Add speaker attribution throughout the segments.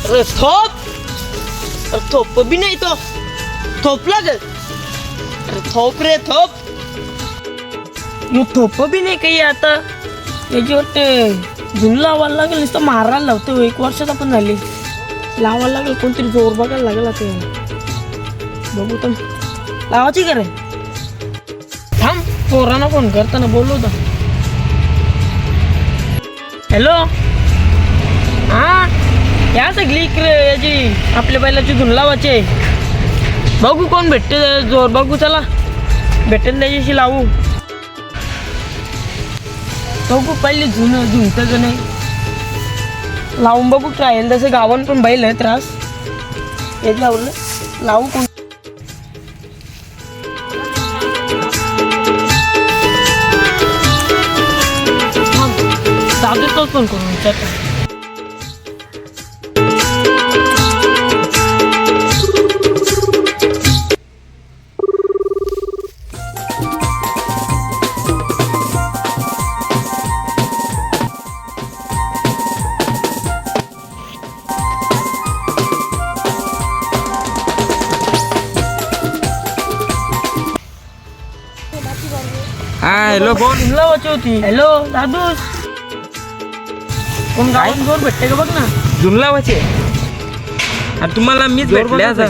Speaker 1: अरे थोप भी नाही तो थोपला ग. अरे थोप रे थोप. यू थोप भी नाही काही आता याच्यावर ते झुल लावायला लागेल. नुसतं मारायला लावतो. 1 वर्षाचा पण झाले. लावायला लागेल. कोणतरी जोर बघायला लागेल आता. बघू तर लावायची का रे. थांब पोरांना फोन करताना बोलवतो. हॅलो. हा या सगळी याची आपल्या बैलाची धुन लावायची. बघू कोण भेटते जोर. बघू चला भेटेल त्याच्याशी लावू. बघू पहिले धुनतं का नाही लावून बघू ट्रायल. तसं गावान पण बैल आहे त्रास हेच लावलं लावू कोण. दादू तोच फोन करून विचारतो.
Speaker 2: हॅलो बोल.
Speaker 1: लावायची होती. हॅलो दादूस कोण गावात जोर भेटते का बघ ना.
Speaker 2: धुन लावायचे. अरे तुम्हाला मीच भेटले आता.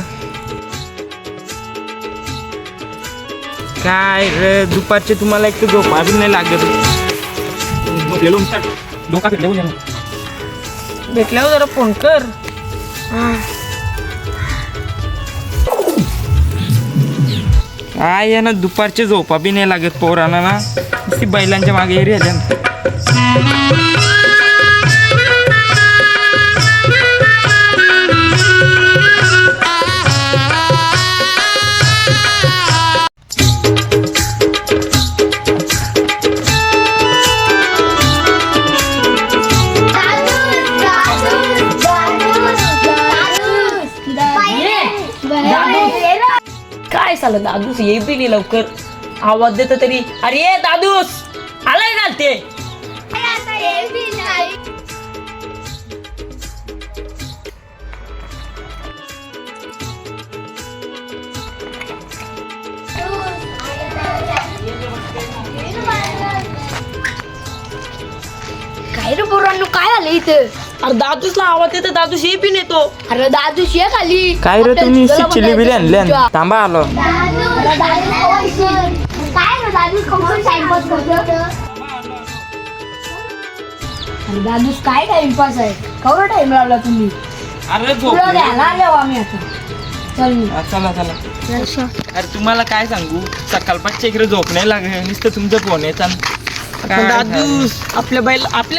Speaker 2: काय रे दुपारचे तुम्हाला एक तर झोपा बी नाही लागत.
Speaker 1: भेटल्यावर जरा फोन कर.
Speaker 2: काय ना दुपारचे झोपा बी नाही लागत पोरांना ना. ती बैलांच्या मागे एरिया
Speaker 1: काय झालं दादूस ये बी नाही लवकर. आवाज देत तरी. अरे ये दादूस आलाय का ते.
Speaker 3: काय रे पोरांनो काय झालं इथं.
Speaker 1: अरे दादूसला आवाज देत दादूस ये बी नेतो.
Speaker 3: अरे दादूश ये खाली.
Speaker 2: काय रे तुम्ही चिली बिली आणल्या थांबा आलो.
Speaker 3: अरे दादूश काय टाइमपास आहे. कवर टाइम लावला तुम्ही.
Speaker 2: अरे
Speaker 3: तुला घ्यायला आलो आम्ही आता. चल मी
Speaker 2: चला चला. अरे तुम्हाला काय सांगू सकाळपासच्या इकडे झोप नाही लागत. नुसतं तुमचा फोन यायचा.
Speaker 1: दादूस आपल्या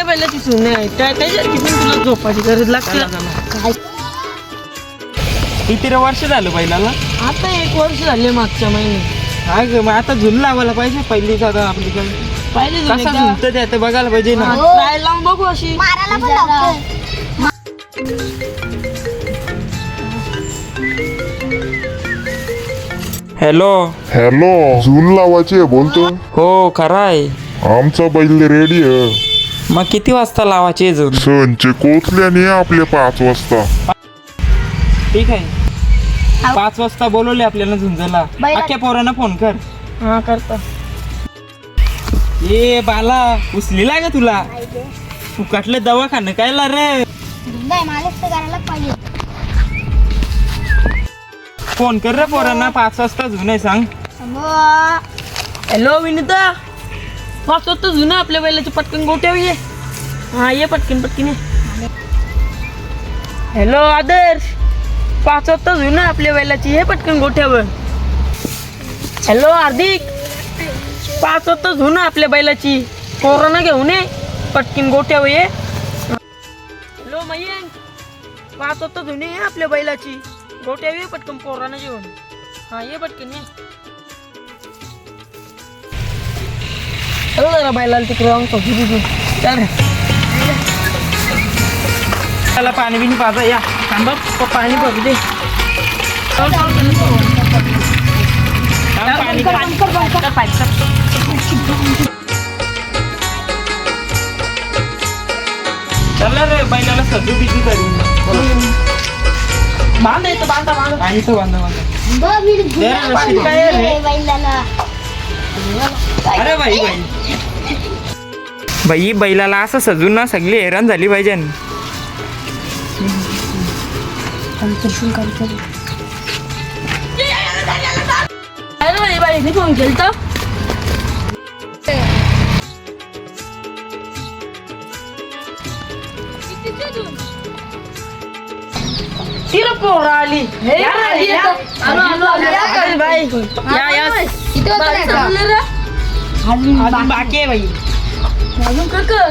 Speaker 1: बैलाची सून आहे त्याच्यासारखी पण तुला झोपायची गरज लागते.
Speaker 3: काय
Speaker 2: किती वर्ष झालं बैलाला.
Speaker 1: आता 1 वर्ष झाले मागच्या महिन्यात.
Speaker 2: हा ग मग आता झुल लावायला पाहिजे. पहिली आता आपली
Speaker 1: पाहिजे
Speaker 2: कसा झुलतं ते आता बघायला पाहिजे ना.
Speaker 1: ट्रायल लावून बघू अशी.
Speaker 3: मारायला पण लावतोय.
Speaker 4: हॅलो झूल लावायचे बोलतो.
Speaker 2: हो खरं आहे.
Speaker 4: आमचा बैल रेडी आहे.
Speaker 2: मग किती वाजता लावायचे झुल.
Speaker 4: संचे कोचल्याने आपले 5 वाजता.
Speaker 2: ठीक आहे 5 वाजता बोलवले आपल्याला झुंजला. अख्ख्या पोरांना फोन कर.
Speaker 1: हा करता.
Speaker 2: ये बाला उचलीला का तुला. फुकटलं दवाखानं काय ला रे. फोन कर रे पोरांना 5 वाजता झुन सांग.
Speaker 1: हॅलो विनिता 5 वाजता जुनं आपल्या बैलाची पटकन गोट्यावर ये. हा ये पटकन ये. हॅलो आदर्श 5 वाजता जुनं आपल्या बैलाची ये पटकन गोट्यावर. हॅलो हार्दिक 5 वाजता जुनं आपल्या बैलाची पोरांना घेऊन ये पटकन गोट्यावर ये. हॅलो मयंक 5 वाजता जुने ये आपल्या बैलाची गोट्यावर ये पटकन पोरांना घेऊन. हा ये पटकन ये. चलो जरा बैलाला तिकडे जाऊन चौकी चल.
Speaker 2: त्याला पाणी बिनी पाजा या.
Speaker 1: थांबा पाणी भरू दे.
Speaker 2: चला रे बैलाला सजू बिजू करू.
Speaker 1: बांधा येतं बांधा बांधा
Speaker 2: आणि तो बांधा बांधा रशीद काय आहे रे? अरे बाई बाई बैलाला असं सजून ना सगळी हैराण झाली पाहिजे.
Speaker 1: अरे बाई मी फोन केलता तिला पोरं आली या बाई या अजून बाकी आहे बाई.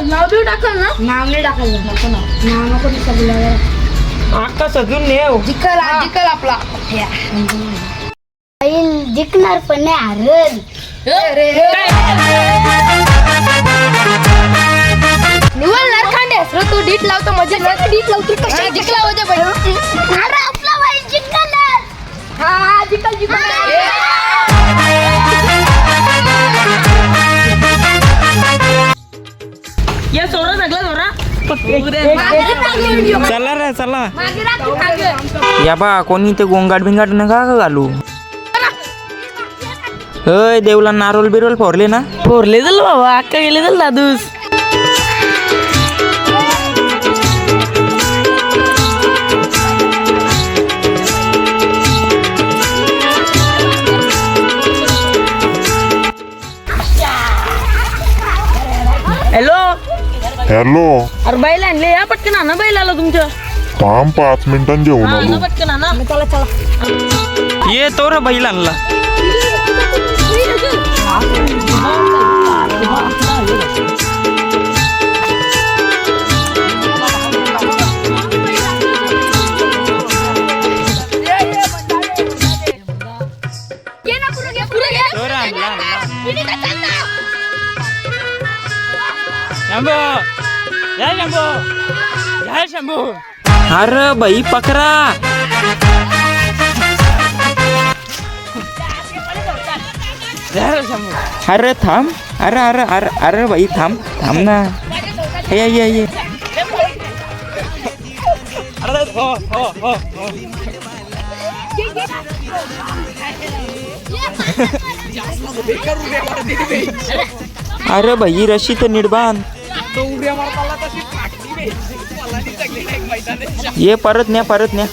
Speaker 3: नाव बिव टाकल ना. नाव नाही टाकायचं. नको नाव नको सगळं.
Speaker 2: अख्खा सजून नेव.
Speaker 3: जिकल आपला बैल जिंकणार पण नाही हरल. निवडणार खांडे तू डीट लावतो मजा डीट लावतो कशा जिंकला होता बैल. अरे आपला बैल जिंकणार. हा जिंकल
Speaker 1: या सोडा सगळं सोडा
Speaker 2: चला रे चला. या बा कोणी ते गोंगाट बिंगाट नका का घालू. होय देवला नारोल बिरोल फोरले ना.
Speaker 1: पोरले झालं बाबा अक्का गेले झालं दादूस. हॅलो
Speaker 4: हॅलो
Speaker 1: अरे बैल आणले या पटकन आणा बैल आला तुमच्या.
Speaker 4: थांब 5 मिनिटांनी जेवण
Speaker 1: हा
Speaker 4: आलो.
Speaker 1: आणा पटकन आणा.
Speaker 2: ये तो रे बैल आणला. अरे बाई पकरा. अरे थांब. अरे अरे अरे अरे बाई थांब थांब ना. ये अरे बाई रशी तर निर्बांध. ये परत न्या परत न्या.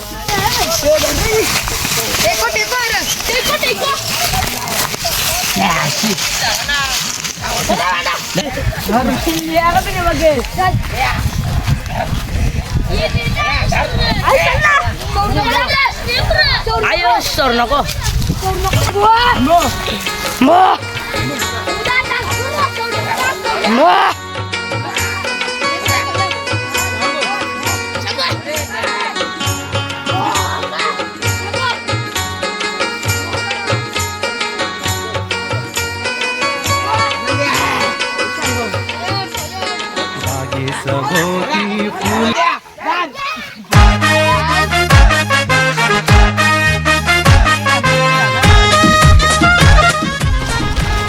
Speaker 1: आयो सोड नको.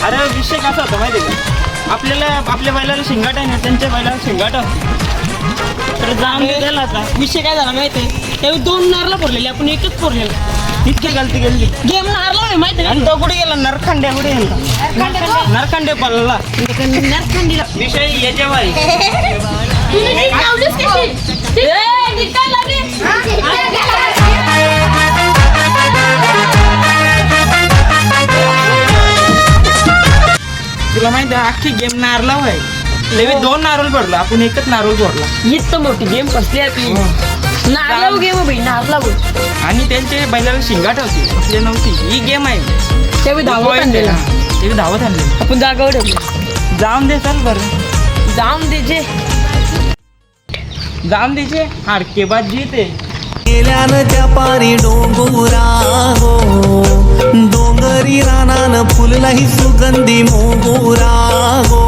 Speaker 2: अरे विषय कसा होता माहिती आहे का. आपल्याला आपल्या बैलाला शिंगाट आहे ना त्यांच्या बैलाला शिंगाट. तर जाम गेला आता.
Speaker 1: विषय काय झाला माहितीये त्यावेळी 2 नारला फोडलेले आपण एकच फोडलेला.
Speaker 2: इतकी गलती केली.
Speaker 1: गेम नारला आहे माहिती
Speaker 2: आणि तो कुठे गेला नरखांड्या कुठे गेला. नरखांडे पडला.
Speaker 1: नरखंडीला
Speaker 2: विषय याच्या बाई. तुला माहिती आहे अख्खी गेम नारला होय. लेवी 2 नारळ भरला आपण एकच नारळ भरला.
Speaker 1: हीच तर मोठी गेम कसली आहे ती. नारला गेम भाई नारला बोल.
Speaker 2: आणि त्यांचे बैलाला शिंगाट होती आपल्या नव्हती. ही गेम आहे.
Speaker 1: त्यावेळी धावत आणलेला
Speaker 2: ते धावत आणले.
Speaker 1: आपण जागावर ठेवले.
Speaker 2: जाऊन दे चल बरं.
Speaker 1: जाम द्यायचे
Speaker 2: जाम द्यायचे हाडके बाद जीते.
Speaker 5: गेल्यानं त्या पारी डोंगुरा गो डोंगरी रानानं फुलला ही सुगंधी मोगुरा गो.